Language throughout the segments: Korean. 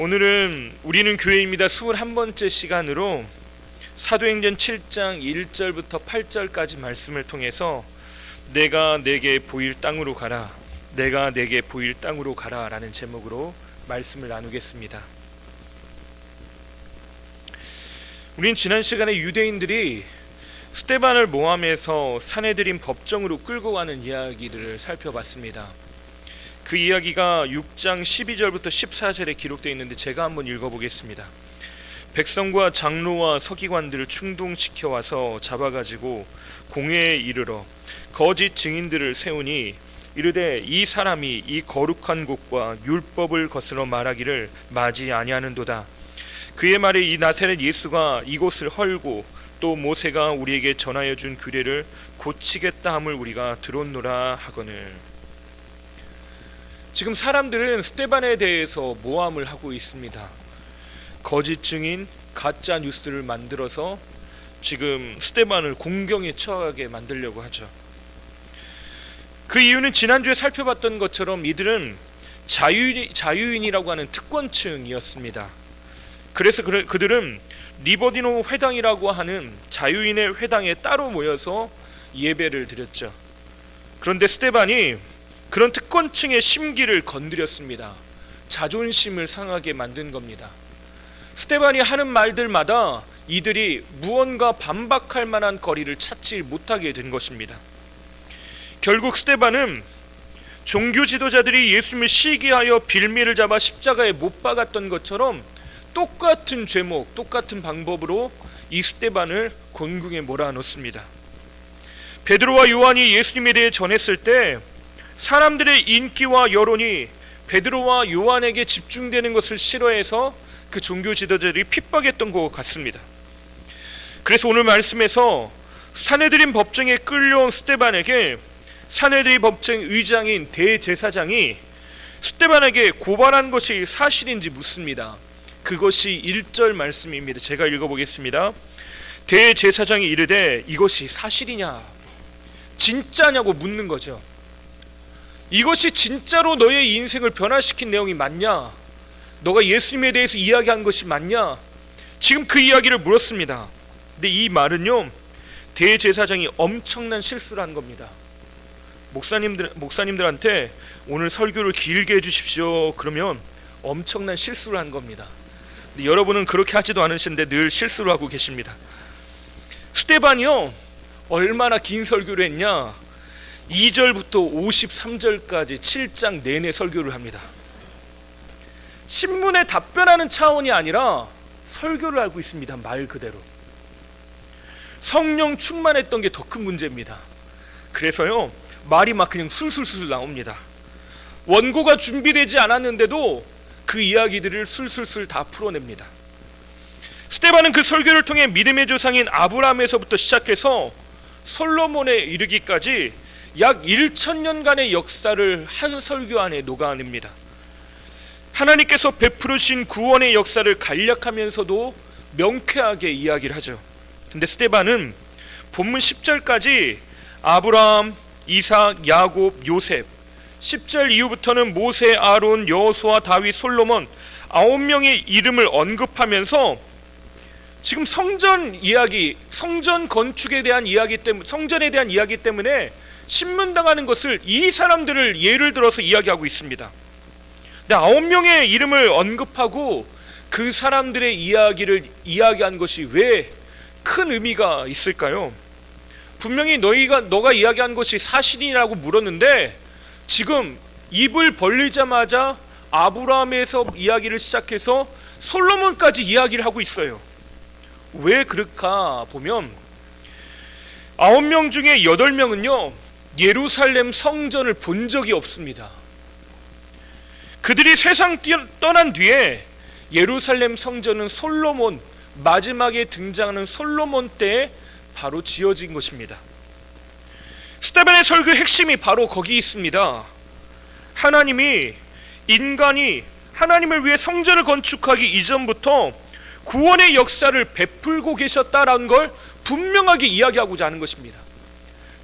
오늘은 우리는 교회입니다 21번째 시간으로 사도행전 7장 1절부터 8절까지 말씀을 통해서 내가 내게 보일 땅으로 가라, 내가 내게 보일 땅으로 가라 라는 제목으로 말씀을 나누겠습니다. 우린 지난 시간에 유대인들이 스데반을 모함해서 사내들인 법정으로 끌고 가는 이야기들을 살펴봤습니다. 그 이야기가 6장 12절부터 14절에 기록되어 있는데 제가 한번 읽어보겠습니다. 백성과 장로와 서기관들을 충동시켜 와서 잡아가지고 공회에 이르러 거짓 증인들을 세우니 이르되 이 사람이 이 거룩한 곳과 율법을 거스러 말하기를 마지 아니하는도다. 그의 말에 이 나사렛 예수가 이곳을 헐고 또 모세가 우리에게 전하여 준 규례를 고치겠다 함을 우리가 들었노라 하거늘. 지금 사람들은 스데반에 대해서 모함을 하고 있습니다. 거짓 증인, 가짜 뉴스를 만들어서 지금 스데반을 공경에 처하게 만들려고 하죠. 그 이유는 지난주에 살펴봤던 것처럼 이들은 자유인이라고 하는 특권층이었습니다. 그래서 그들은 리버디노 회당이라고 하는 자유인의 회당에 따로 모여서 예배를 드렸죠. 그런데 스데반이 그런 특권층의 심기를 건드렸습니다. 자존심을 상하게 만든 겁니다. 스데반이 하는 말들마다 이들이 무언가 반박할 만한 거리를 찾지 못하게 된 것입니다. 결국 스데반은 종교 지도자들이 예수님을 시기하여 빌미를 잡아 십자가에 못 박았던 것처럼 똑같은 죄목, 똑같은 방법으로 이 스데반을 곤궁에 몰아넣습니다. 베드로와 요한이 예수님에 대해 전했을 때 사람들의 인기와 여론이 베드로와 요한에게 집중되는 것을 싫어해서 그 종교 지도자들이 핍박했던 것 같습니다. 그래서 오늘 말씀에서 사내들인 법정에 끌려온 스데반에게 사내들인 법정 의장인 대제사장이 스데반에게 고발한 것이 사실인지 묻습니다. 그것이 1절 말씀입니다. 제가 읽어보겠습니다. 대제사장이 이르되 이것이 사실이냐, 진짜냐고 묻는 거죠. 이것이 진짜로 너의 인생을 변화시킨 내용이 맞냐? 너가 예수님에 대해서 이야기한 것이 맞냐? 지금 그 이야기를 물었습니다. 근데 이 말은요, 대제사장이 엄청난 실수를 한 겁니다. 목사님들한테 오늘 설교를 길게 해주십시오 그러면 엄청난 실수를 한 겁니다. 근데 여러분은 그렇게 하지도 않으시는데 늘 실수를 하고 계십니다. 스데반이요, 얼마나 긴 설교를 했냐? 2절부터 53절까지 7장 내내 설교를 합니다. 신문에 답변하는 차원이 아니라 설교를 하고 있습니다. 말 그대로. 성령 충만했던 게 더 큰 문제입니다. 그래서요, 말이 막 그냥 술술술 나옵니다. 원고가 준비되지 않았는데도 그 이야기들을 술술술 다 풀어냅니다. 스데반은 그 설교를 통해 믿음의 조상인 아브라함에서부터 시작해서 솔로몬에 이르기까지 약 1000년간의 역사를 한 설교 안에 녹아냅니다. 하나님께서 베풀어 주신 구원의 역사를 간략하면서도 명쾌하게 이야기를 하죠. 근데 스데반은 본문 10절까지 아브라함, 이삭, 야곱, 요셉, 10절 이후부터는 모세, 아론, 여호수아, 다윗, 솔로몬 9명의 이름을 언급하면서 지금 성전 이야기, 성전 건축에 대한 이야기 때문에, 성전에 대한 이야기 때문에 신문당하는 것을 이 사람들을 예를 들어서 이야기하고 있습니다. 근데 9명의 이름을 언급하고 그 사람들의 이야기를 이야기한 것이 왜 큰 의미가 있을까요? 분명히 너가 이야기한 것이 사실이라고 물었는데 지금 입을 벌리자마자 아브라함에서 이야기를 시작해서 솔로몬까지 이야기를 하고 있어요. 왜 그럴까 보면 9명 중에 8명은요 예루살렘 성전을 본 적이 없습니다. 그들이 세상 떠난 뒤에 예루살렘 성전은 솔로몬, 마지막에 등장하는 솔로몬 때에 바로 지어진 것입니다. 스데반의 설교의 핵심이 바로 거기 있습니다. 하나님이 인간이 하나님을 위해 성전을 건축하기 이전부터 구원의 역사를 베풀고 계셨다라는 걸 분명하게 이야기하고자 하는 것입니다.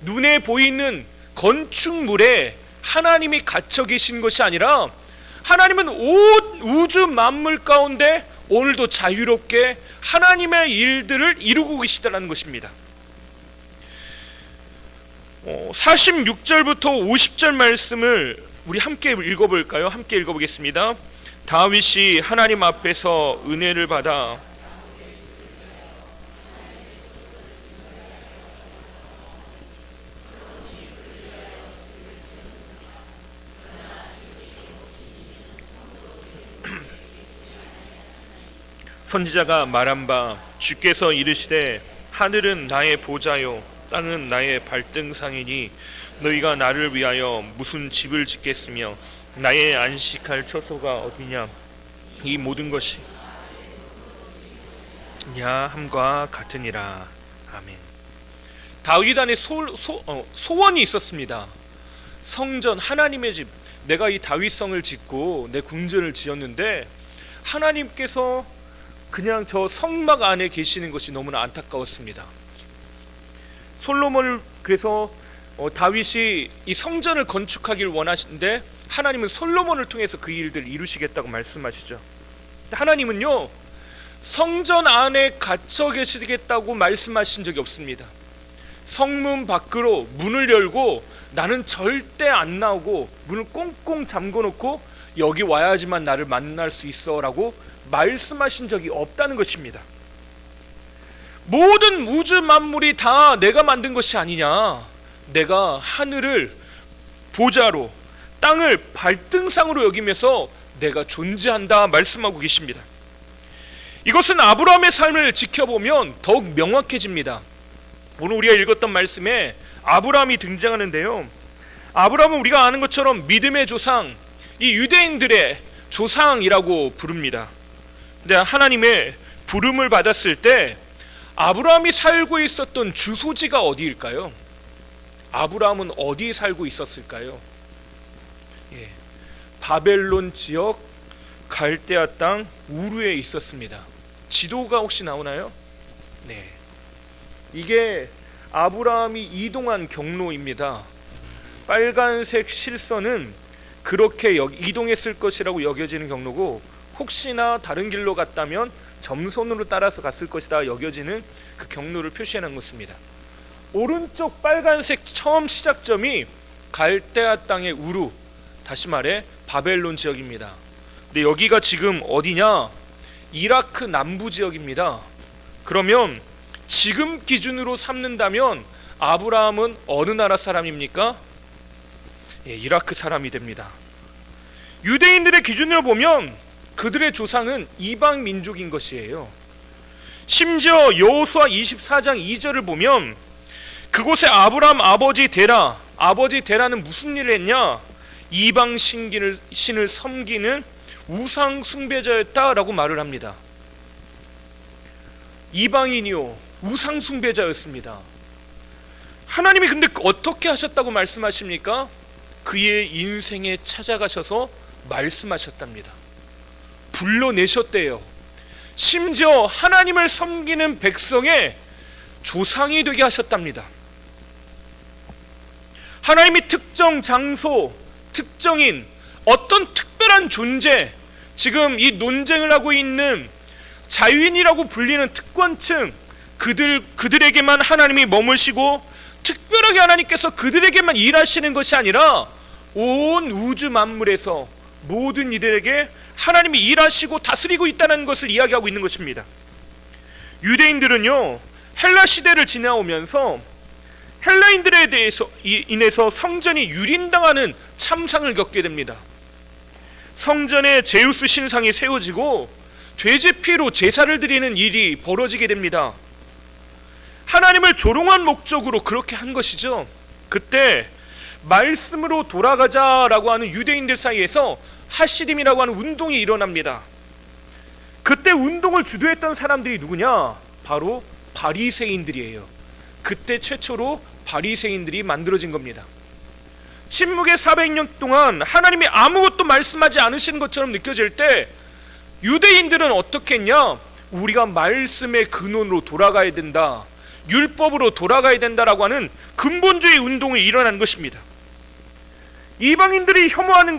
눈에 보이는 건축물에 하나님이 갇혀 계신 것이 아니라 하나님은 온 우주 만물 가운데 오늘도 자유롭게 하나님의 일들을 이루고 계시다는 것입니다. 46절부터 50절 말씀을 우리 함께 읽어볼까요? 함께 읽어보겠습니다. 다윗이 하나님 앞에서 은혜를 받아 선지자가 말한 바 주께서 이르시되 하늘은 나의 보좌요 땅은 나의 발등상이니 너희가 나를 위하여 무슨 집을 짓겠으며 나의 안식할 처소가 어디냐. 이 모든 것이 야함과 같으니라. 아멘. 다윗 안에 소원이 있었습니다. 성전, 하나님의 집. 내가 이 다윗성을 짓고 내 궁전을 지었는데 하나님께서 그냥 저 성막 안에 계시는 것이 너무나 안타까웠습니다. 솔로몬을 그래서 다윗이 이 성전을 건축하길 원하시는데 하나님은 솔로몬을 통해서 그 일들을 이루시겠다고 말씀하시죠. 하나님은요, 성전 안에 갇혀 계시겠다고 말씀하신 적이 없습니다. 성문 밖으로 문을 열고 나는 절대 안 나오고 문을 꽁꽁 잠궈 놓고 여기 와야지만 나를 만날 수 있어 라고 말씀하신 적이 없다는 것입니다. 모든 우주 만물이 다 내가 만든 것이 아니냐. 내가 하늘을 보좌로 땅을 발등상으로 여기면서 내가 존재한다 말씀하고 계십니다. 이것은 아브라함의 삶을 지켜보면 더욱 명확해집니다. 오늘 우리가 읽었던 말씀에 아브라함이 등장하는데요, 아브라함은 우리가 아는 것처럼 믿음의 조상, 이 유대인들의 조상이라고 부릅니다. 근데 하나님의 부름을 받았을 때 아브라함이 살고 있었던 주소지가 어디일까요? 아브라함은 어디에 살고 있었을까요? 바벨론 지역 갈대아 땅 우르에 있었습니다. 지도가 혹시 나오나요? 네, 이게 아브라함이 이동한 경로입니다. 빨간색 실선은 그렇게 이동했을 것이라고 여겨지는 경로고, 혹시나 다른 길로 갔다면 점선으로 따라서 갔을 것이다 여겨지는 그 경로를 표시해 놓은 것입니다. 오른쪽 빨간색 처음 시작점이 갈대아 땅의 우루, 다시 말해 바벨론 지역입니다. 근데 여기가 지금 어디냐? 이라크 남부 지역입니다. 그러면 지금 기준으로 삼는다면 아브라함은 어느 나라 사람입니까? 이라크 사람이 됩니다. 유대인들의 기준으로 보면 그들의 조상은 이방 민족인 것이에요. 심지어 여호수아 24장 2절을 보면 그곳에 아브라함 아버지 데라는 무슨 일을 했냐? 이방 신을 섬기는 우상 숭배자였다라고 말을 합니다. 이방인이요, 우상 숭배자였습니다. 하나님이 근데 어떻게 하셨다고 말씀하십니까? 그의 인생에 찾아가셔서 말씀하셨답니다. 불러내셨대요. 심지어 하나님을 섬기는 백성의 조상이 되게 하셨답니다. 하나님이 특정 장소, 특정인, 어떤 특별한 존재, 지금 이 논쟁을 하고 있는 자유인이라고 불리는 특권층, 그들에게만 하나님이 머무시고 특별하게 하나님께서 그들에게만 일하시는 것이 아니라 온 우주 만물에서 모든 이들에게 하나님이 일하시고 다스리고 있다는 것을 이야기하고 있는 것입니다. 유대인들은요, 헬라 시대를 지나오면서 헬라인들에 대해서 인해서 성전이 유린당하는 참상을 겪게 됩니다. 성전에 제우스 신상이 세워지고 돼지 피로 제사를 드리는 일이 벌어지게 됩니다. 하나님을 조롱한 목적으로 그렇게 한 것이죠. 그때 말씀으로 돌아가자라고 하는 유대인들 사이에서 하시딤이라고 하는 운동이 일어납니다. 그때 운동을 주도했던 사람들이 누구냐? 바로 바리새인들이에요. 그때 최초로 바리새인들이 만들어진 겁니다. 침묵의 400년 동안 하나님이 아무것도 말씀하지 않으신 것처럼 느껴질 때 유대인들은 어떻게 했냐? 우리가 말씀의 근원으로 돌아가야 된다, 율법으로 돌아가야 된다라고 하는 근본주의 운동이 일어난 것입니다. 이방인들을 혐오하는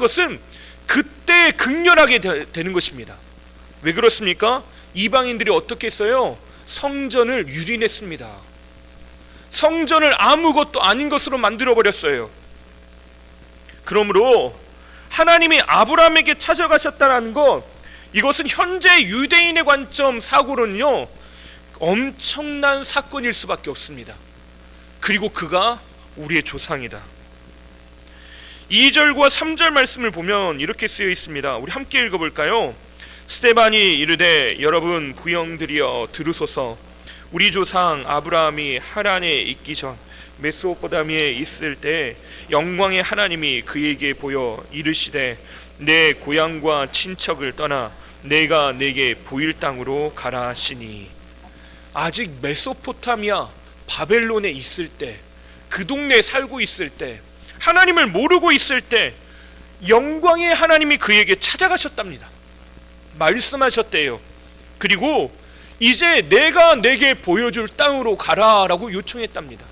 것은 그때 극렬하게 되는 것입니다. 왜 그렇습니까? 이방인들이 어떻게 했어요? 성전을 유린했습니다. 성전을 아무것도 아닌 것으로 만들어 버렸어요. 그러므로 하나님이 아브라함에게 찾아가셨다는 것, 이것은 현재 유대인의 관점 사고로는요 엄청난 사건일 수밖에 없습니다. 그리고 그가 우리의 조상이다. 2절과 3절 말씀을 보면 이렇게 쓰여 있습니다. 우리 함께 읽어볼까요? 스데반이 이르되 여러분 부형들이여 들으소서. 우리 조상 아브라함이 하란에 있기 전 메소포타미아에 있을 때 영광의 하나님이 그에게 보여 이르시되 내 고향과 친척을 떠나 내가 내게 보일 땅으로 가라 하시니. 아직 메소포타미아 바벨론에 있을 때, 그 동네에 살고 있을 때, 하나님을 모르고 있을 때 영광의 하나님이 그에게 찾아가셨답니다. 말씀하셨대요. 그리고 이제 내가 내게 보여줄 땅으로 가라라고 요청했답니다.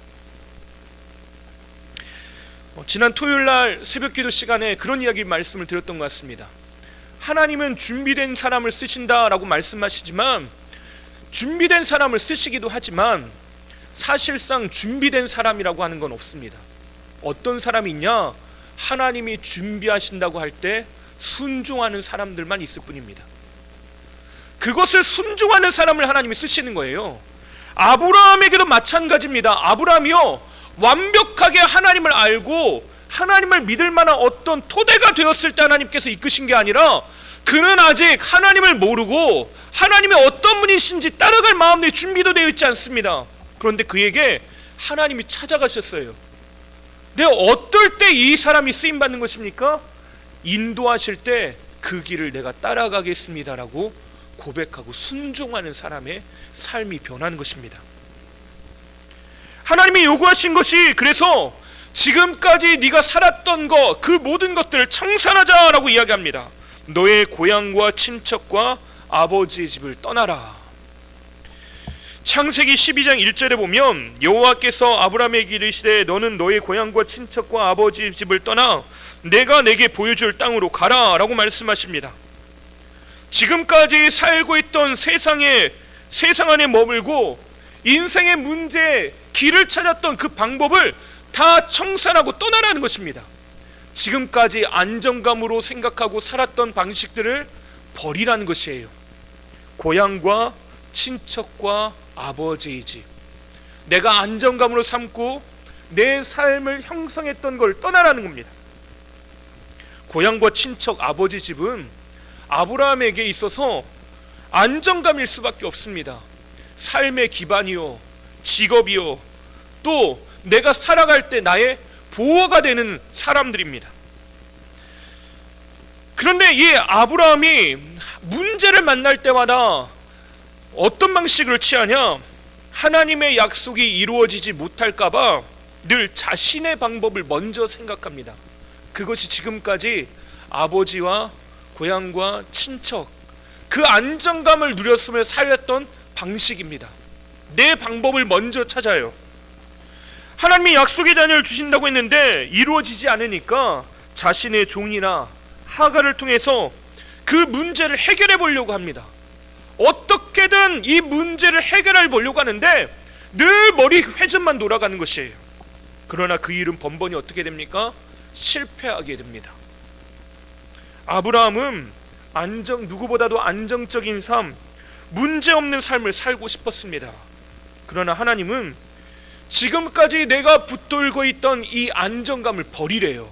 지난 토요일날 새벽기도 시간에 그런 이야기 말씀을 드렸던 것 같습니다. 하나님은 준비된 사람을 쓰신다라고 말씀하시지만, 준비된 사람을 쓰시기도 하지만 사실상 준비된 사람이라고 하는 건 없습니다. 어떤 사람이 있냐? 하나님이 준비하신다고 할 때 순종하는 사람들만 있을 뿐입니다. 그것을 순종하는 사람을 하나님이 쓰시는 거예요. 아브라함에게도 마찬가지입니다. 아브라함이요 완벽하게 하나님을 알고 하나님을 믿을 만한 어떤 토대가 되었을 때 하나님께서 이끄신 게 아니라, 그는 아직 하나님을 모르고 하나님의 어떤 분이신지 따라갈 마음의 준비도 되어 있지 않습니다. 그런데 그에게 하나님이 찾아가셨어요. 내가 어떨 때 이 사람이 쓰임받는 것입니까? 인도하실 때 그 길을 내가 따라가겠습니다라고 고백하고 순종하는 사람의 삶이 변하는 것입니다. 하나님이 요구하신 것이, 그래서 지금까지 네가 살았던 것, 그 모든 것들을 청산하자라고 이야기합니다. 너의 고향과 친척과 아버지의 집을 떠나라. 창세기 12장 1절에 보면 여호와께서 아브라함에게 이르시되 너는 너의 고향과 친척과 아버지의 집을 떠나 내가 내게 보여줄 땅으로 가라 라고 말씀하십니다. 지금까지 살고 있던 세상 안에 머물고 인생의 문제에 길을 찾았던 그 방법을 다 청산하고 떠나라는 것입니다. 지금까지 안정감으로 생각하고 살았던 방식들을 버리라는 것이에요. 고향과 친척과 아버지의 집, 내가 안정감으로 삼고 내 삶을 형성했던 걸 떠나라는 겁니다. 고향과 친척, 아버지 집은 아브라함에게 있어서 안정감일 수밖에 없습니다. 삶의 기반이요, 직업이요, 또 내가 살아갈 때 나의 보호가 되는 사람들입니다. 그런데 이 아브라함이 문제를 만날 때마다 어떤 방식을 취하냐? 하나님의 약속이 이루어지지 못할까봐 늘 자신의 방법을 먼저 생각합니다. 그것이 지금까지 아버지와 고향과 친척, 그 안정감을 누렸으며 살았던 방식입니다. 내 방법을 먼저 찾아요. 하나님이 약속의 자녀를 주신다고 했는데 이루어지지 않으니까 자신의 종이나 하가를 통해서 그 문제를 해결해 보려고 합니다. 어떻게든 이 문제를 해결해 보려고 하는데 늘 머리 회전만 돌아가는 것이에요. 그러나 그 일은 번번이 어떻게 됩니까? 실패하게 됩니다. 아브라함은 누구보다도 안정적인 삶, 문제없는 삶을 살고 싶었습니다. 그러나 하나님은 지금까지 내가 붙들고 있던 이 안정감을 버리래요.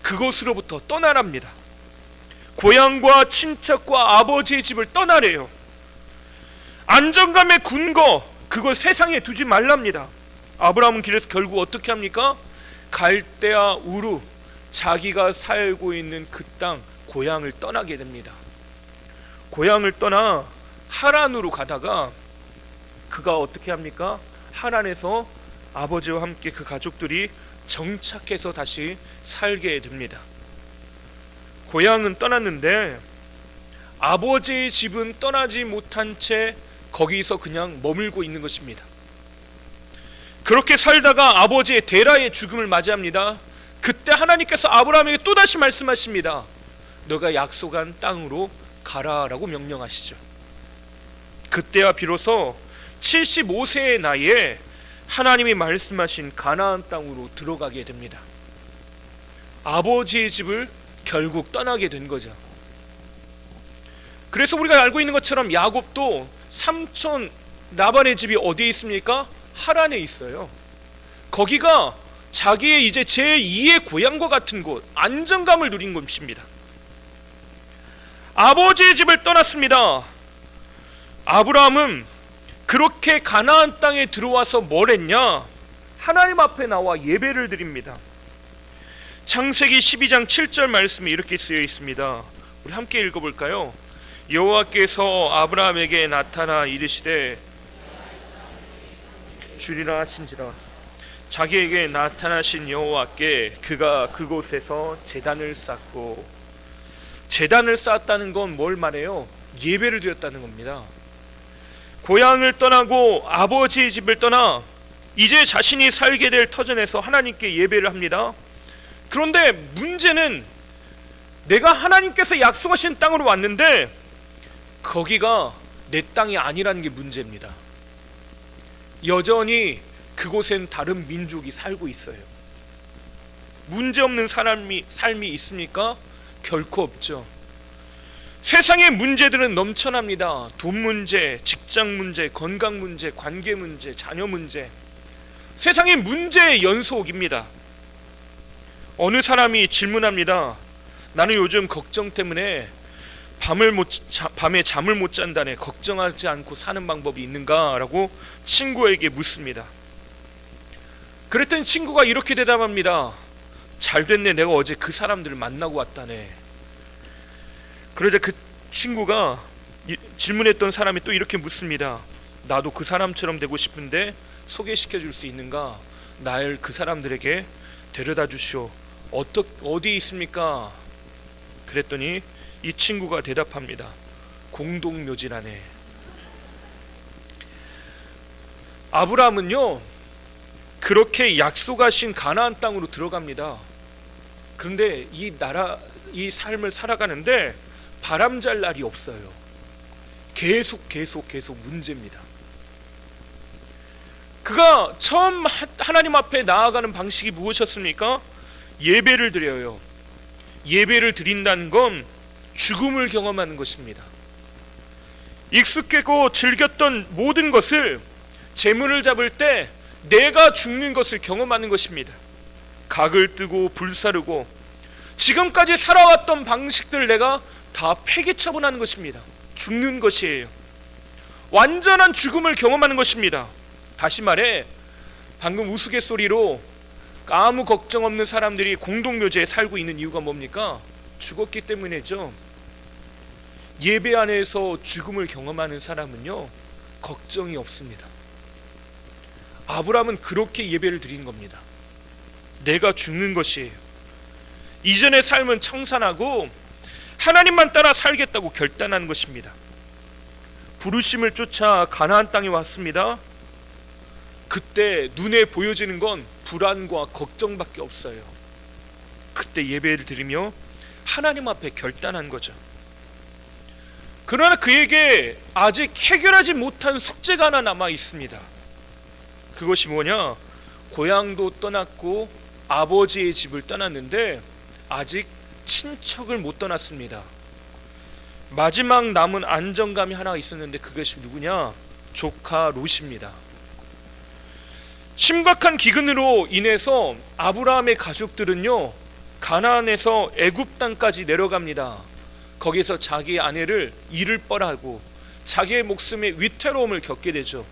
그것으로부터 떠나랍니다. 고향과 친척과 아버지의 집을 떠나래요. 안정감의 근거, 그걸 세상에 두지 말랍니다. 아브라함은 그래서 결국 어떻게 합니까? 갈대아 우르, 자기가 살고 있는 그 땅, 고향을 떠나게 됩니다. 고향을 떠나 하란으로 가다가 그가 어떻게 합니까? 하란에서 아버지와 함께 그 가족들이 정착해서 다시 살게 됩니다. 고향은 떠났는데 아버지의 집은 떠나지 못한 채 거기서 그냥 머물고 있는 것입니다. 그렇게 살다가 아버지의 데라의 죽음을 맞이합니다. 그때 하나님께서 아브라함에게 또다시 말씀하십니다. 너가 약속한 땅으로 가라라고 명령하시죠. 그때야 비로소 75세의 나이에 하나님이 말씀하신 가나안 땅으로 들어가게 됩니다. 아버지의 집을 결국 떠나게 된 거죠. 그래서 우리가 알고 있는 것처럼 야곱도 삼촌 라반의 집이 어디에 있습니까? 하란에 있어요. 거기가 자기의 이제 제2의 고향과 같은 곳, 안정감을 누린 곳입니다. 아버지의 집을 떠났습니다. 아브라함은 그렇게 가나안 땅에 들어와서 뭘 했냐? 하나님 앞에 나와 예배를 드립니다. 창세기 12장 7절 말씀이 이렇게 쓰여 있습니다. 우리 함께 읽어볼까요? 여호와께서 아브라함에게 나타나 이르시되 주리라 하신지라. 자기에게 나타나신 여호와께 그가 그곳에서 제단을 쌓고, 제단을 쌓았다는 건 뭘 말해요? 예배를 드렸다는 겁니다. 고향을 떠나고 아버지의 집을 떠나 이제 자신이 살게 될 터전에서 하나님께 예배를 합니다. 그런데 문제는 내가 하나님께서 약속하신 땅으로 왔는데 거기가 내 땅이 아니라는 게 문제입니다. 여전히 그곳엔 다른 민족이 살고 있어요. 문제없는 삶이 있습니까? 결코 없죠. 세상의 문제들은 넘쳐납니다. 돈 문제, 직장 문제, 건강 문제, 관계 문제, 자녀 문제. 세상의 문제의 연속입니다. 어느 사람이 질문합니다. 나는 요즘 걱정 때문에 밤에 잠을 못 잔다네. 걱정하지 않고 사는 방법이 있는가? 라고 친구에게 묻습니다. 그랬더니 친구가 이렇게 대답합니다. 잘 됐네. 내가 어제 그 사람들을 만나고 왔다네. 그러자 그 친구가 질문했던 사람이 또 이렇게 묻습니다. 나도 그 사람처럼 되고 싶은데 소개시켜 줄 수 있는가? 날 그 사람들에게 데려다 주시오. 어디 있습니까? 그랬더니 이 친구가 대답합니다. 공동묘지라네. 아브라함은요 그렇게 약속하신 가나안 땅으로 들어갑니다. 그런데 이 삶을 살아가는데 바람잘 날이 없어요. 계속 문제입니다. 그가 처음 하나님 앞에 나아가는 방식이 무엇이었습니까? 예배를 드려요. 예배를 드린다는 건 죽음을 경험하는 것입니다. 익숙하고 즐겼던 모든 것을, 재물을 잡을 때 내가 죽는 것을 경험하는 것입니다. 각을 뜨고 불사르고 지금까지 살아왔던 방식들을 내가 다 폐기처분하는 것입니다. 죽는 것이에요. 완전한 죽음을 경험하는 것입니다. 다시 말해, 방금 우스갯소리로 아무 걱정 없는 사람들이 공동묘지에 살고 있는 이유가 뭡니까? 죽었기 때문이죠. 예배 안에서 죽음을 경험하는 사람은요 걱정이 없습니다. 아브라함은 그렇게 예배를 드린 겁니다. 내가 죽는 것이에요. 이전의 삶은 청산하고 하나님만 따라 살겠다고 결단한 것입니다. 부르심을 쫓아 가나안 땅에 왔습니다. 그때 눈에 보여지는 건 불안과 걱정밖에 없어요. 그때 예배를 드리며 하나님 앞에 결단한 거죠. 그러나 그에게 아직 해결하지 못한 숙제가 하나 남아 있습니다. 그것이 뭐냐? 고향도 떠났고 아버지의 집을 떠났는데 아직 친척을 못 떠났습니다. 마지막 남은 안정감이 하나 있었는데 그것이 누구냐? 조카 롯입니다. 심각한 기근으로 인해서 아브라함의 가족들은요 가나안에서 애굽 땅까지 내려갑니다. 거기서 자기 아내를 잃을 뻔하고 자기의 목숨에 위태로움을 겪게 되죠.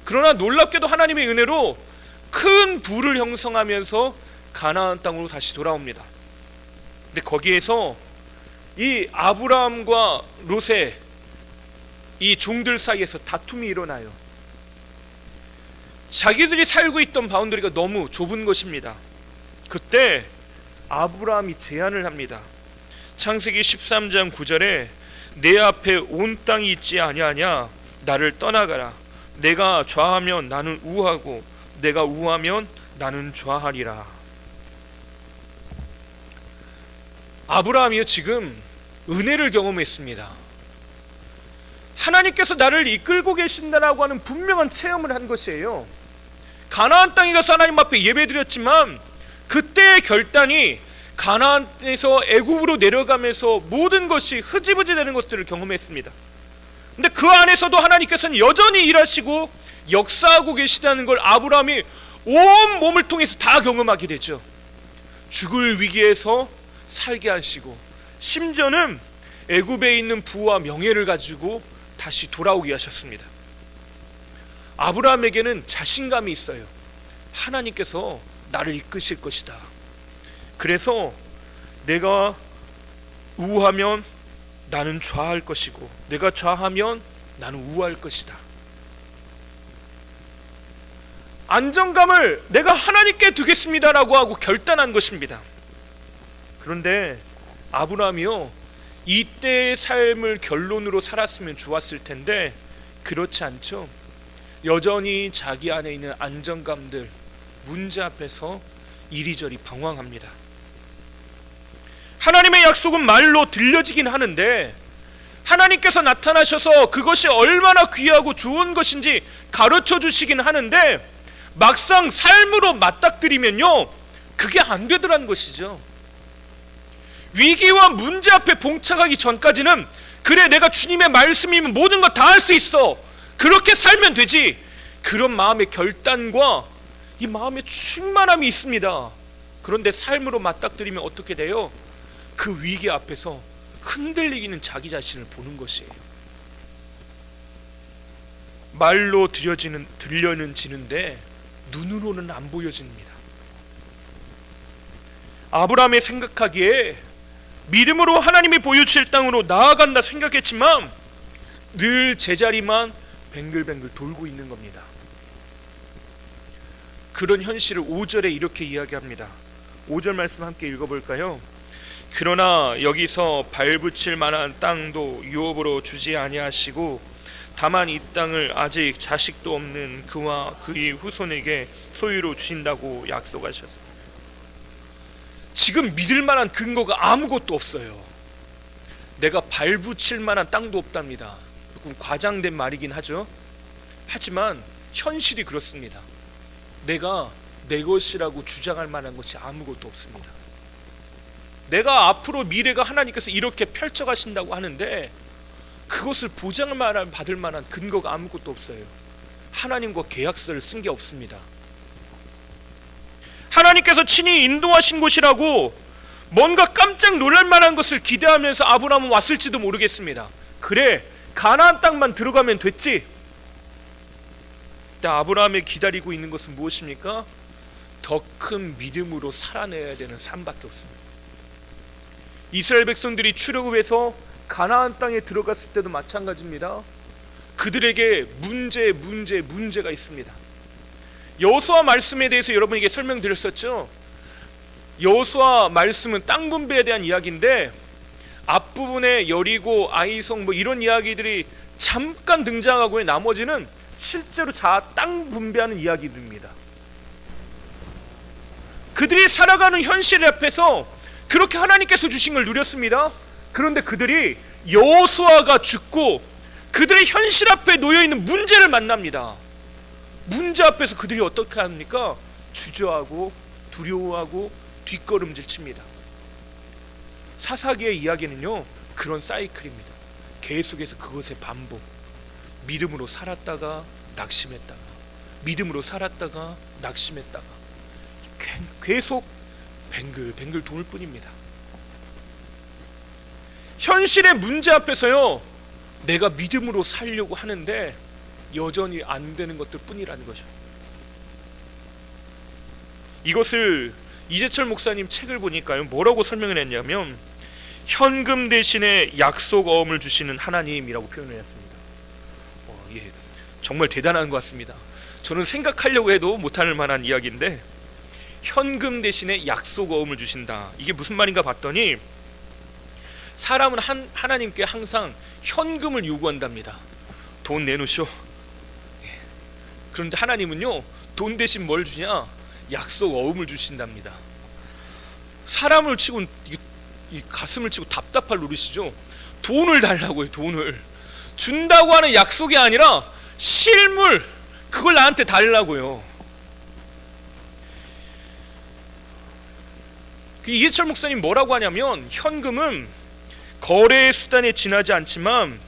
그러나 놀랍게도 하나님의 은혜로 큰 부를 형성하면서 가나안 땅으로 다시 돌아옵니다. 근데 거기에서 이 아브라함과 롯의 이 종들 사이에서 다툼이 일어나요. 자기들이 살고 있던 바운더리가 너무 좁은 것입니다. 그때 아브라함이 제안을 합니다. 창세기 13장 9절에 내 앞에 온 땅이 있지 아니하냐? 나를 떠나가라. 내가 좌하면 나는 우하고 내가 우하면 나는 좌하리라. 아브라함이요, 지금 은혜를 경험했습니다. 하나님께서 나를 이끌고 계신다라고 하는 분명한 체험을 한 것이에요. 가나안 땅에 가서 하나님 앞에 예배드렸지만 그때의 결단이 가나안에서 애굽으로 내려가면서 모든 것이 흐지부지 되는 것들을 경험했습니다. 근데 그 안에서도 하나님께서는 여전히 일하시고 역사하고 계시다는 걸 아브라함이 온 몸을 통해서 다 경험하게 되죠. 죽을 위기에서 살게 하시고, 심지어는 애굽에 있는 부와 명예를 가지고 다시 돌아오게 하셨습니다. 아브라함에게는 자신감이 있어요. 하나님께서 나를 이끄실 것이다. 그래서 내가 우하면 나는 좌할 것이고, 내가 좌하면 나는 우할 것이다. 안정감을 내가 하나님께 두겠습니다라고 하고 결단한 것입니다. 그런데 아브라함이요, 이때의 삶을 결론으로 살았으면 좋았을 텐데 그렇지 않죠. 여전히 자기 안에 있는 안정감들, 문제 앞에서 이리저리 방황합니다. 하나님의 약속은 말로 들려지긴 하는데 하나님께서 나타나셔서 그것이 얼마나 귀하고 좋은 것인지 가르쳐 주시긴 하는데 막상 삶으로 맞닥뜨리면요, 그게 안 되더라는 것이죠. 위기와 문제 앞에 봉착하기 전까지는 그래, 내가 주님의 말씀이면 모든 거 다 할 수 있어, 그렇게 살면 되지, 그런 마음의 결단과 이 마음의 충만함이 있습니다. 그런데 삶으로 맞닥뜨리면 어떻게 돼요? 그 위기 앞에서 흔들리기는 자기 자신을 보는 것이에요. 말로 들려는 지는데 눈으로는 안 보여집니다. 아브라함이 생각하기에 믿음으로 하나님이 보여주실 땅으로 나아간다 생각했지만 늘 제자리만 뱅글뱅글 돌고 있는 겁니다. 그런 현실을 5절에 이렇게 이야기합니다. 5절 말씀 함께 읽어볼까요? 그러나 여기서 발붙일 만한 땅도 유업으로 주지 아니하시고 다만 이 땅을 아직 자식도 없는 그와 그의 후손에게 소유로 주신다고 약속하셨습니다. 지금 믿을 만한 근거가 아무것도 없어요. 내가 발붙일 만한 땅도 없답니다. 조금 과장된 말이긴 하죠. 하지만 현실이 그렇습니다. 내가 내 것이라고 주장할 만한 것이 아무것도 없습니다. 내가 앞으로 미래가 하나님께서 이렇게 펼쳐가신다고 하는데 그것을 보장을 받을 만한 근거가 아무것도 없어요. 하나님과 계약서를 쓴 게 없습니다. 하나님께서 친히 인도하신 곳이라고 뭔가 깜짝 놀랄 만한 것을 기대하면서 아브라함은 왔을지도 모르겠습니다. 그래, 가나안 땅만 들어가면 됐지. 근데 아브라함이 기다리고 있는 것은 무엇입니까? 더 큰 믿음으로 살아내야 되는 삶밖에 없습니다. 이스라엘 백성들이 출애굽해서 가나안 땅에 들어갔을 때도 마찬가지입니다. 그들에게 문제가 있습니다. 여호수아 말씀에 대해서 여러분에게 설명드렸었죠. 여호수아 말씀은 땅 분배에 대한 이야기인데 앞부분에 여리고, 아이성 이런 이야기들이 잠깐 등장하고 나머지는 실제로 땅 분배하는 이야기들입니다. 그들이 살아가는 현실 앞에서 그렇게 하나님께서 주신 걸 누렸습니다. 그런데 그들이 여호수아가 죽고 그들의 현실 앞에 놓여있는 문제를 만납니다. 문제 앞에서 그들이 어떻게 합니까? 주저하고 두려워하고 뒷걸음질 칩니다. 사사기의 이야기는요, 그런 사이클입니다. 계속해서 그것의 반복. 믿음으로 살았다가 낙심했다가, 믿음으로 살았다가 낙심했다가, 계속 뱅글뱅글 돌 뿐입니다. 현실의 문제 앞에서요, 내가 믿음으로 살려고 하는데 여전히 안 되는 것들 뿐이라는 거죠. 이것을 이재철 목사님 책을 보니까요, 뭐라고 설명을 했냐면 현금 대신에 약속어음을 주시는 하나님이라고 표현을 했습니다. 예, 정말 대단한 것 같습니다. 저는 생각하려고 해도 못할 만한 이야기인데 현금 대신에 약속어음을 주신다. 이게 무슨 말인가 봤더니 사람은 하나님께 항상 현금을 요구한답니다. 돈 내놓으시오. 그런데 하나님은요, 돈 대신 뭘 주냐? 약속 어음을 주신답니다. 사람을 치고 이 가슴을 치고 답답할 노릇이죠. 돈을 달라고요. 돈을 준다고 하는 약속이 아니라 실물, 그걸 나한테 달라고요. 이해철 목사님 뭐라고 하냐면, 현금은 거래의 수단에 지나지 않지만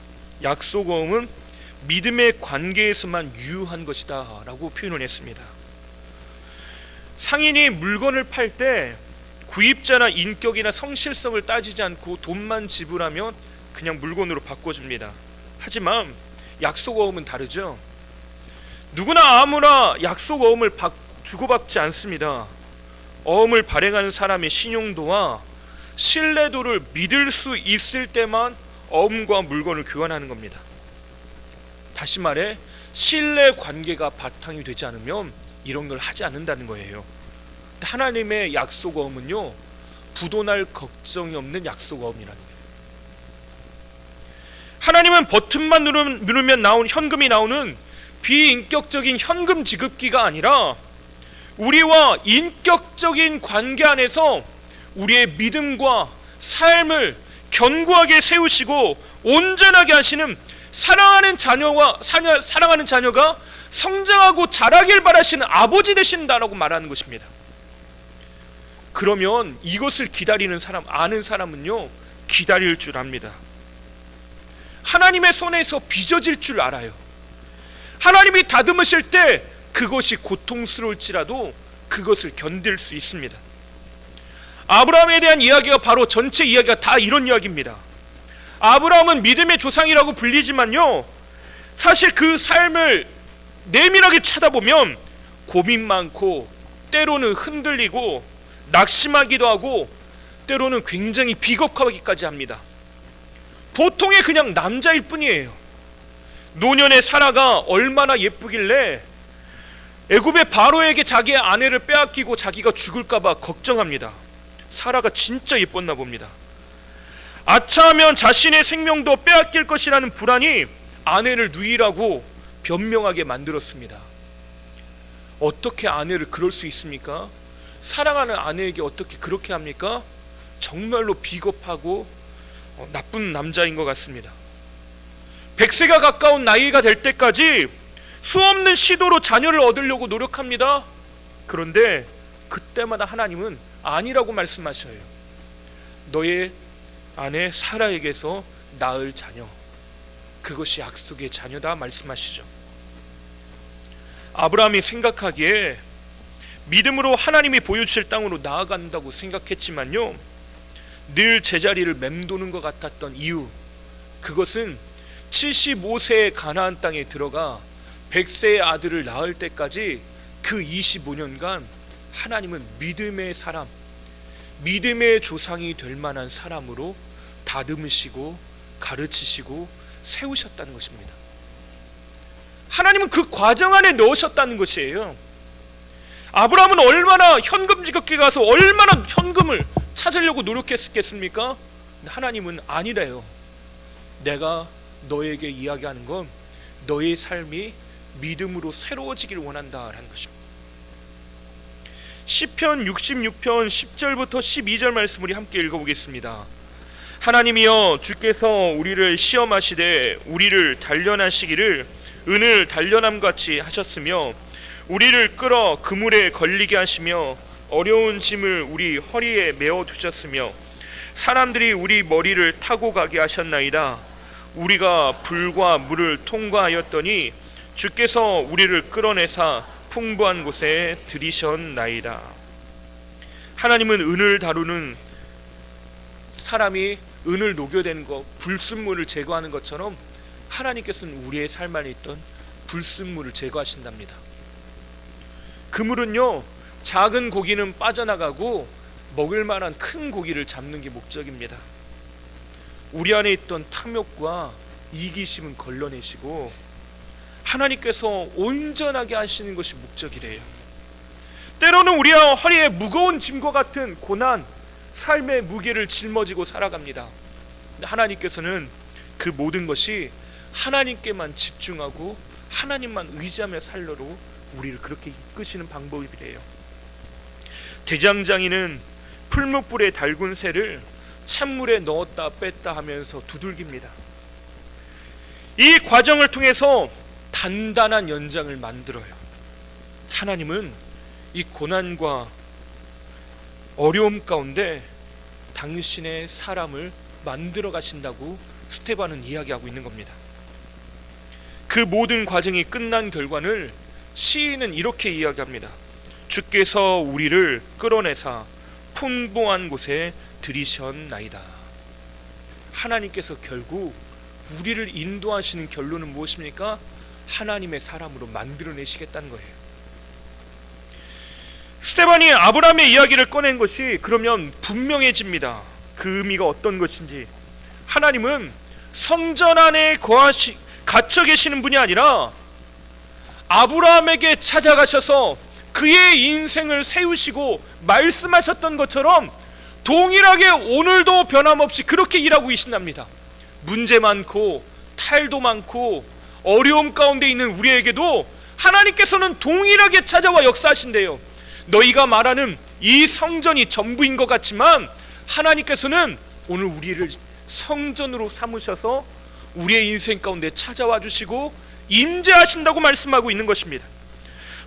약속어음은 믿음의 관계에서만 유효한 것이다 라고 표현을 했습니다. 상인이 물건을 팔 때 구입자나 인격이나 성실성을 따지지 않고 돈만 지불하면 그냥 물건으로 바꿔줍니다. 하지만 약속어음은 다르죠. 누구나 아무나 약속어음을 주고받지 않습니다. 어음을 발행하는 사람의 신용도와 신뢰도를 믿을 수 있을 때만 어음과 물건을 교환하는 겁니다. 다시 말해, 신뢰 관계가 바탕이 되지 않으면 이런 걸 하지 않는다는 거예요. 하나님의 약속어음은요, 부도날 걱정이 없는 약속어음이라는 거예요. 하나님은 버튼만 누르면 나온 현금이 나오는 비인격적인 현금 지급기가 아니라 우리와 인격적인 관계 안에서 우리의 믿음과 삶을 견고하게 세우시고 온전하게 하시는 사랑하는 자녀가 성장하고 자라길 바라시는 아버지 되신다라고 말하는 것입니다. 그러면 이것을 기다리는 사람, 아는 사람은요, 기다릴 줄 압니다. 하나님의 손에서 빚어질 줄 알아요. 하나님이 다듬으실 때 그것이 고통스러울지라도 그것을 견딜 수 있습니다. 아브라함에 대한 이야기가 바로 전체 이야기가 다 이런 이야기입니다. 아브라함은 믿음의 조상이라고 불리지만요, 사실 그 삶을 내밀하게 쳐다보면 고민 많고 때로는 흔들리고 낙심하기도 하고 때로는 굉장히 비겁하기까지 합니다. 보통의 그냥 남자일 뿐이에요. 노년의 사라가 얼마나 예쁘길래 애굽의 바로에게 자기의 아내를 빼앗기고 자기가 죽을까봐 걱정합니다. 사라가 진짜 예뻤나 봅니다. 아차하면 자신의 생명도 빼앗길 것이라는 불안이 아내를 누이라고 변명하게 만들었습니다. 어떻게 아내를 그럴 수 있습니까? 사랑하는 아내에게 어떻게 그렇게 합니까? 정말로 비겁하고 나쁜 남자인 것 같습니다. 100세가 가까운 나이가 될 때까지 수없는 시도로 자녀를 얻으려고 노력합니다. 그런데 그때마다 하나님은 아니라고 말씀하셔요. 너의 아내 사라에게서 낳을 자녀, 그것이 약속의 자녀다 말씀하시죠. 아브라함이 생각하기에 믿음으로 하나님이 보여주실 땅으로 나아간다고 생각했지만요, 늘 제자리를 맴도는 것 같았던 이유, 그것은 75세의 가나안 땅에 들어가 100세의 아들을 낳을 때까지 그 25년간 하나님은 믿음의 사람, 믿음의 조상이 될 만한 사람으로 다듬으시고 가르치시고 세우셨다는 것입니다. 하나님은 그 과정 안에 넣으셨다는 것이에요. 아브라함은 얼마나 현금 지급기에 가서 얼마나 현금을 찾으려고 노력했겠습니까? 하나님은 아니래요. 내가 너에게 이야기하는 건 너의 삶이 믿음으로 새로워지길 원한다라는 것입니다. 시편 66편 10절부터 12절 말씀 우리 함께 읽어보겠습니다. 하나님이여, 주께서 우리를 시험하시되 우리를 단련하시기를 은을 단련함같이 하셨으며 우리를 끌어 그물에 걸리게 하시며 어려운 짐을 우리 허리에 메어 두셨으며 사람들이 우리 머리를 타고 가게 하셨나이다. 우리가 불과 물을 통과하였더니 주께서 우리를 끌어내사 풍부한 곳에 들이셨나이다. 하나님은 은을 다루는 사람이 은을 녹여내는 것, 불순물을 제거하는 것처럼 하나님께서는 우리의 삶 안에 있던 불순물을 제거하신답니다. 그물은요, 작은 고기는 빠져나가고 먹을 만한 큰 고기를 잡는 게 목적입니다. 우리 안에 있던 탐욕과 이기심은 걸러내시고 하나님께서 온전하게 하시는 것이 목적이래요. 때로는 우리 허리에 무거운 짐과 같은 고난, 삶의 무게를 짊어지고 살아갑니다. 하나님께서는 그 모든 것이 하나님께만 집중하고 하나님만 의지하며 살려로 우리를 그렇게 이끄시는 방법이래요. 대장장이는 풀무불에 달군 새를 찬물에 넣었다 뺐다 하면서 두들깁니다. 이 과정을 통해서 단단한 연장을 만들어요. 하나님은 이 고난과 어려움 가운데 당신의 사람을 만들어 가신다고 스데반은 이야기하고 있는 겁니다. 그 모든 과정이 끝난 결과를 시인은 이렇게 이야기합니다. 주께서 우리를 끌어내사 풍부한 곳에 들이셨나이다. 하나님께서 결국 우리를 인도하시는 결론은 무엇입니까? 하나님의 사람으로 만들어내시겠다는 거예요. 스데반이 아브라함의 이야기를 꺼낸 것이 그러면 분명해집니다. 그 의미가 어떤 것인지. 하나님은 성전 안에 갇혀 계시는 분이 아니라 아브라함에게 찾아가셔서 그의 인생을 세우시고 말씀하셨던 것처럼 동일하게 오늘도 변함없이 그렇게 일하고 계신답니다. 문제 많고 탈도 많고 어려움 가운데 있는 우리에게도 하나님께서는 동일하게 찾아와 역사하신대요. 너희가 말하는 이 성전이 전부인 것 같지만 하나님께서는 오늘 우리를 성전으로 삼으셔서 우리의 인생 가운데 찾아와 주시고 임재하신다고 말씀하고 있는 것입니다.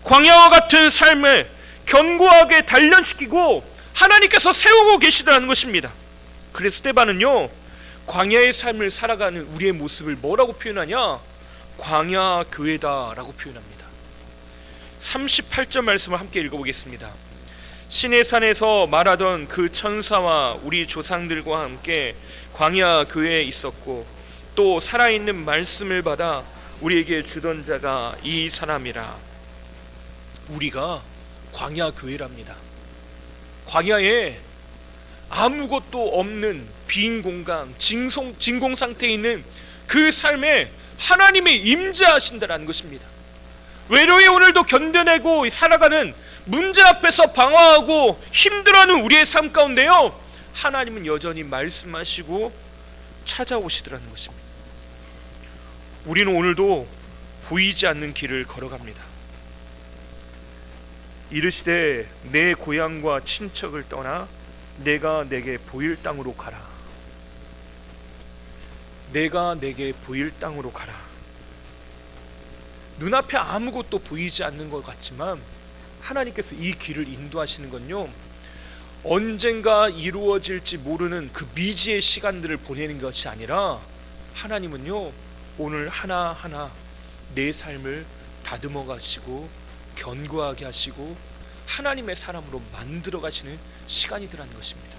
광야와 같은 삶을 견고하게 단련시키고 하나님께서 세우고 계시다는 것입니다. 그래서 스데반은요, 광야의 삶을 살아가는 우리의 모습을 뭐라고 표현하냐? 광야 교회다라고 표현합니다. 38절 말씀을 함께 읽어보겠습니다. 신의 산에서 말하던 그 천사와 우리 조상들과 함께 광야 교회에 있었고 또 살아있는 말씀을 받아 우리에게 주던 자가 이 사람이라. 우리가 광야 교회랍니다. 광야에 아무것도 없는 빈 공간, 진공 상태에 있는 그 삶에 하나님이 임재하신다라는 것입니다. 외로이 오늘도 견뎌내고 살아가는 문제 앞에서 방황하고 힘들어하는 우리의 삶 가운데요, 하나님은 여전히 말씀하시고 찾아오시더라는 것입니다. 우리는 오늘도 보이지 않는 길을 걸어갑니다. 이르시되 내 고향과 친척을 떠나 내가 내게 보일 땅으로 가라. 내가 내게 보일 땅으로 가라. 눈앞에 아무것도 보이지 않는 것 같지만 하나님께서 이 길을 인도하시는 건요, 언젠가 이루어질지 모르는 그 미지의 시간들을 보내는 것이 아니라 하나님은요, 오늘 하나하나 내 삶을 다듬어 가시고 견고하게 하시고 하나님의 사람으로 만들어 가시는 시간이더라는 것입니다.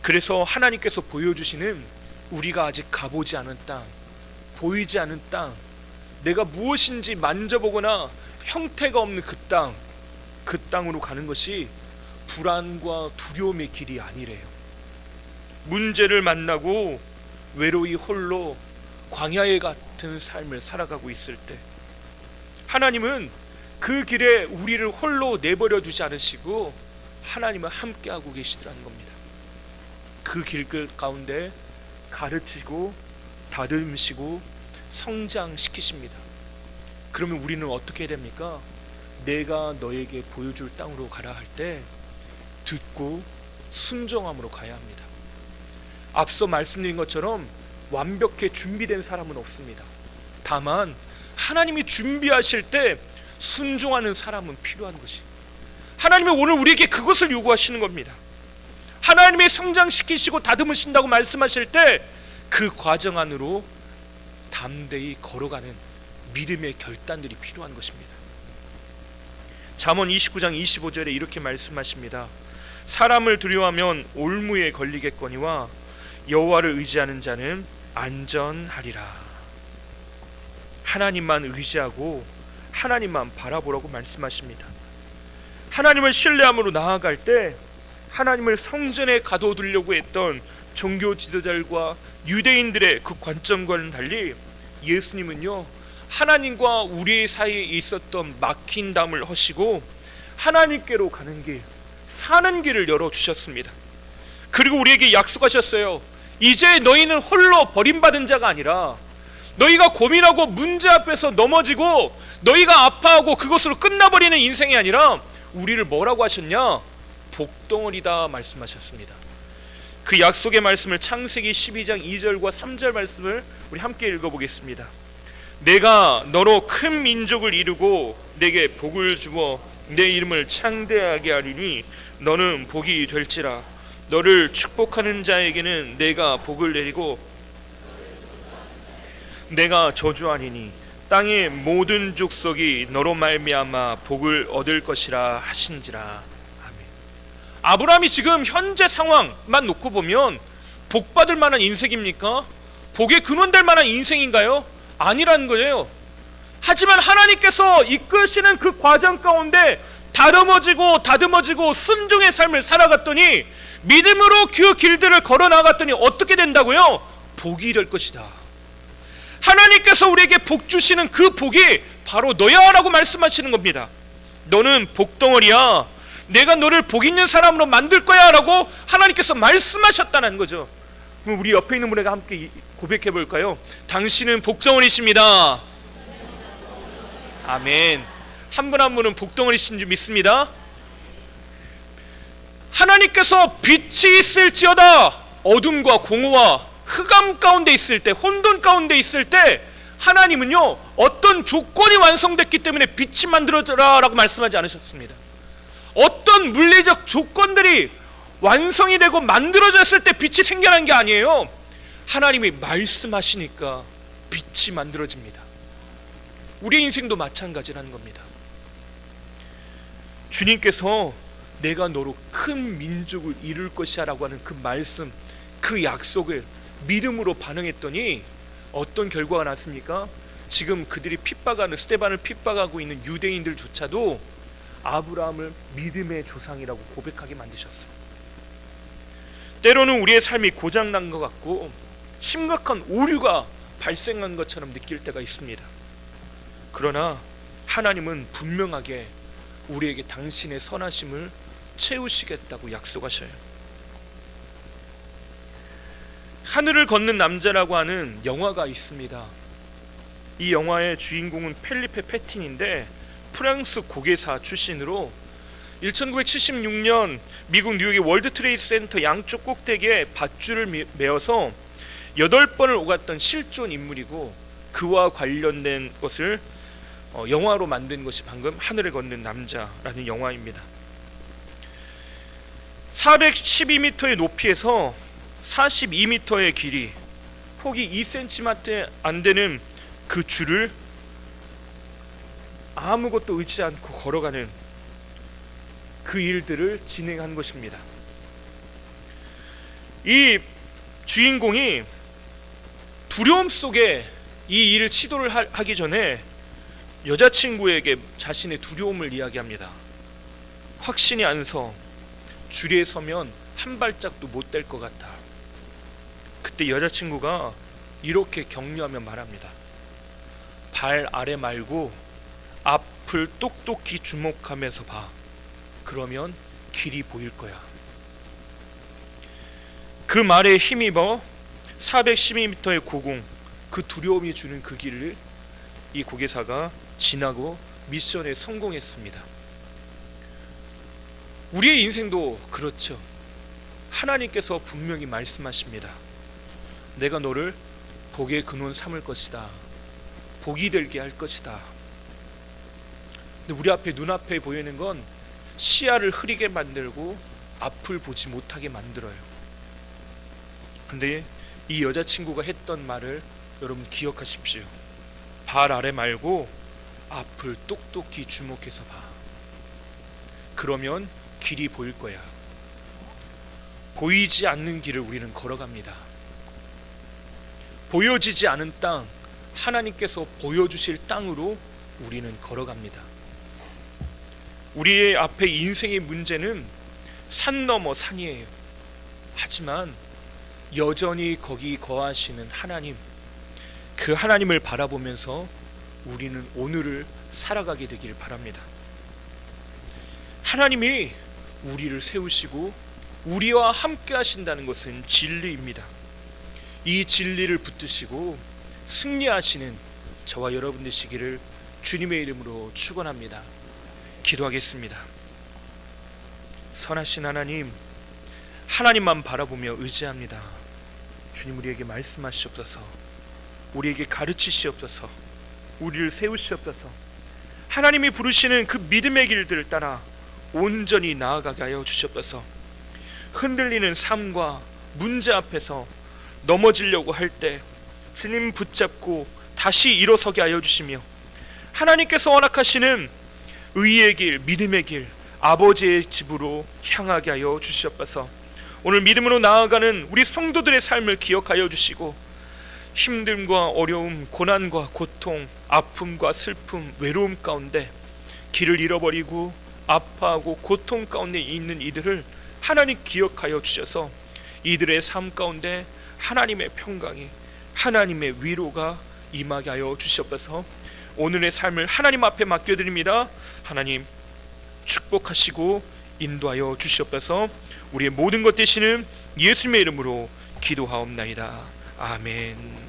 그래서 하나님께서 보여주시는 우리가 아직 가보지 않은 땅, 보이지 않은 땅, 내가 무엇인지 만져보거나 형태가 없는 그 땅, 그 땅으로 가는 것이 불안과 두려움의 길이 아니래요. 문제를 만나고 외로이 홀로 광야에 같은 삶을 살아가고 있을 때 하나님은 그 길에 우리를 홀로 내버려 두지 않으시고 하나님은 함께하고 계시더라는 겁니다. 그 길들 가운데 가르치고 다듬으시고 성장시키십니다. 그러면 우리는 어떻게 해야 됩니까? 내가 너에게 보여줄 땅으로 가라 할 때 듣고 순종함으로 가야 합니다. 앞서 말씀드린 것처럼 완벽히 준비된 사람은 없습니다. 다만 하나님이 준비하실 때 순종하는 사람은 필요한 것이, 하나님이 오늘 우리에게 그것을 요구하시는 겁니다. 하나님이 성장시키시고 다듬으신다고 말씀하실 때 그 과정 안으로 담대히 걸어가는 믿음의 결단들이 필요한 것입니다. 잠언 29장 25절에 이렇게 말씀하십니다. 사람을 두려워하면 올무에 걸리겠거니와 여호와를 의지하는 자는 안전하리라. 하나님만 의지하고 하나님만 바라보라고 말씀하십니다. 하나님을 신뢰함으로 나아갈 때 하나님을 성전에 가둬두려고 했던 종교 지도자들과 유대인들의 그 관점과는 달리 예수님은요, 하나님과 우리의 사이에 있었던 막힌 담을 허시고 하나님께로 가는 길, 사는 길을 열어주셨습니다. 그리고 우리에게 약속하셨어요. 이제 너희는 홀로 버림받은 자가 아니라 너희가 고민하고 문제 앞에서 넘어지고 너희가 아파하고 그것으로 끝나버리는 인생이 아니라 우리를 뭐라고 하셨냐? 복덩어리다 말씀하셨습니다. 그 약속의 말씀을 창세기 12장 2절과 3절 말씀을 우리 함께 읽어보겠습니다. 내가 너로 큰 민족을 이루고 내게 복을 주어 내 이름을 창대하게 하리니 너는 복이 될지라. 너를 축복하는 자에게는 내가 복을 내리고 내가 저주하리니 땅의 모든 족속이 너로 말미암아 복을 얻을 것이라 하신지라. 아멘. 아브라함이 지금 현재 상황만 놓고 보면 복 받을 만한 인생입니까? 복의 근원 될 만한 인생인가요? 아니라는 거예요. 하지만 하나님께서 이끄시는 그 과정 가운데 다듬어지고 순종의 삶을 살아갔더니, 믿음으로 그 길들을 걸어 나갔더니 어떻게 된다고요? 복이 될 것이다. 하나님께서 우리에게 복 주시는 그 복이 바로 너야 라고 말씀하시는 겁니다. 너는 복덩어리야, 내가 너를 복 있는 사람으로 만들 거야 라고 하나님께서 말씀하셨다는 거죠. 그럼 우리 옆에 있는 분에게 함께 고백해 볼까요? 당신은 복덩어리십니다. 아멘. 한 분 한 분은 복덩어리신 줄 믿습니다. 하나님께서 빛이 있을지어다 어둠과 공허와 흑암 가운데 있을 때, 혼돈 가운데 있을 때 하나님은요 어떤 조건이 완성됐기 때문에 빛이 만들어져라 라고 말씀하지 않으셨습니다. 어떤 물리적 조건들이 완성이 되고 만들어졌을 때 빛이 생겨난 게 아니에요. 하나님이 말씀하시니까 빛이 만들어집니다. 우리 인생도 마찬가지라는 겁니다. 주님께서 내가 너로 큰 민족을 이룰 것이야 라고 하는 그 말씀, 그 약속을 믿음으로 반응했더니 어떤 결과가 났습니까? 지금 그들이 핍박하는, 스데반을 핍박하고 있는 유대인들조차도 아브라함을 믿음의 조상이라고 고백하게 만드셨어요. 때로는 우리의 삶이 고장난 것 같고 심각한 오류가 발생한 것처럼 느낄 때가 있습니다. 그러나 하나님은 분명하게 우리에게 당신의 선하심을 채우시겠다고 약속하셔요. 하늘을 걷는 남자라고 하는 영화가 있습니다. 이 영화의 주인공은 펠리페 페틴인데 프랑스 고개사 출신으로 1976년 미국 뉴욕의 월드 트레이드 센터 양쪽 꼭대기에 밧줄을 메어서 8번을 오갔던 실존 인물이고, 그와 관련된 것을 영화로 만든 것이 방금 하늘을 걷는 남자라는 영화입니다. 412m의 높이에서 42m의 길이, 폭이 2cm 안 되는 그 줄을 아무것도 의지 않고 걸어가는 그 일들을 진행한 것입니다. 이 주인공이 두려움 속에 이 일을 시도를 하기 전에 여자친구에게 자신의 두려움을 이야기합니다. 확신이 안 서, 줄에 서면 한 발짝도 못 될 것 같아. 그때 여자친구가 이렇게 격려하며 말합니다. 발 아래 말고 앞을 똑똑히 주목하면서 봐. 그러면 길이 보일 거야. 그 말에 힘입어 412m의 고공, 그 두려움이 주는 그 길을 이 고개사가 지나고 미션에 성공했습니다. 우리의 인생도 그렇죠. 하나님께서 분명히 말씀하십니다. 내가 너를 복의 근원 삼을 것이다. 복이 되게 할 것이다. 근데 우리 앞에, 눈앞에 보이는 건 시야를 흐리게 만들고 앞을 보지 못하게 만들어요. 근데 이 여자친구가 했던 말을 여러분 기억하십시오. 발 아래 말고 앞을 똑똑히 주목해서 봐. 그러면 길이 보일 거야. 보이지 않는 길을 우리는 걸어갑니다. 보여지지 않은 땅, 하나님께서 보여주실 땅으로 우리는 걸어갑니다. 우리의 앞에 인생의 문제는 산 넘어 산이에요. 하지만 여전히 거기 거하시는 하나님, 그 하나님을 바라보면서 우리는 오늘을 살아가게 되길 바랍니다. 하나님이 우리를 세우시고 우리와 함께 하신다는 것은 진리입니다. 이 진리를 붙드시고 승리하시는 저와 여러분 되시기를 주님의 이름으로 축원합니다. 기도하겠습니다. 선하신 하나님, 하나님만 바라보며 의지합니다. 주님, 우리에게 말씀하시옵소서. 우리에게 가르치시옵소서. 우리를 세우시옵소서. 하나님이 부르시는 그 믿음의 길들을 따라 온전히 나아가게 하여 주시옵소서. 흔들리는 삶과 문제 앞에서 넘어지려고 할 때 주님 붙잡고 다시 일어서게 하여 주시며, 하나님께서 허락하시는 의의 길, 믿음의 길, 아버지의 집으로 향하게 하여 주시옵소서. 오늘 믿음으로 나아가는 우리 성도들의 삶을 기억하여 주시고, 힘듦과 어려움, 고난과 고통, 아픔과 슬픔, 외로움 가운데 길을 잃어버리고 아파하고 고통 가운데 있는 이들을 하나님 기억하여 주셔서 이들의 삶 가운데 하나님의 평강이, 하나님의 위로가 임하게 하여 주시옵소서. 오늘의 삶을 하나님 앞에 맡겨드립니다. 하나님 축복하시고 인도하여 주시옵소서. 우리의 모든 것 되시는 예수님의 이름으로 기도하옵나이다. 아멘.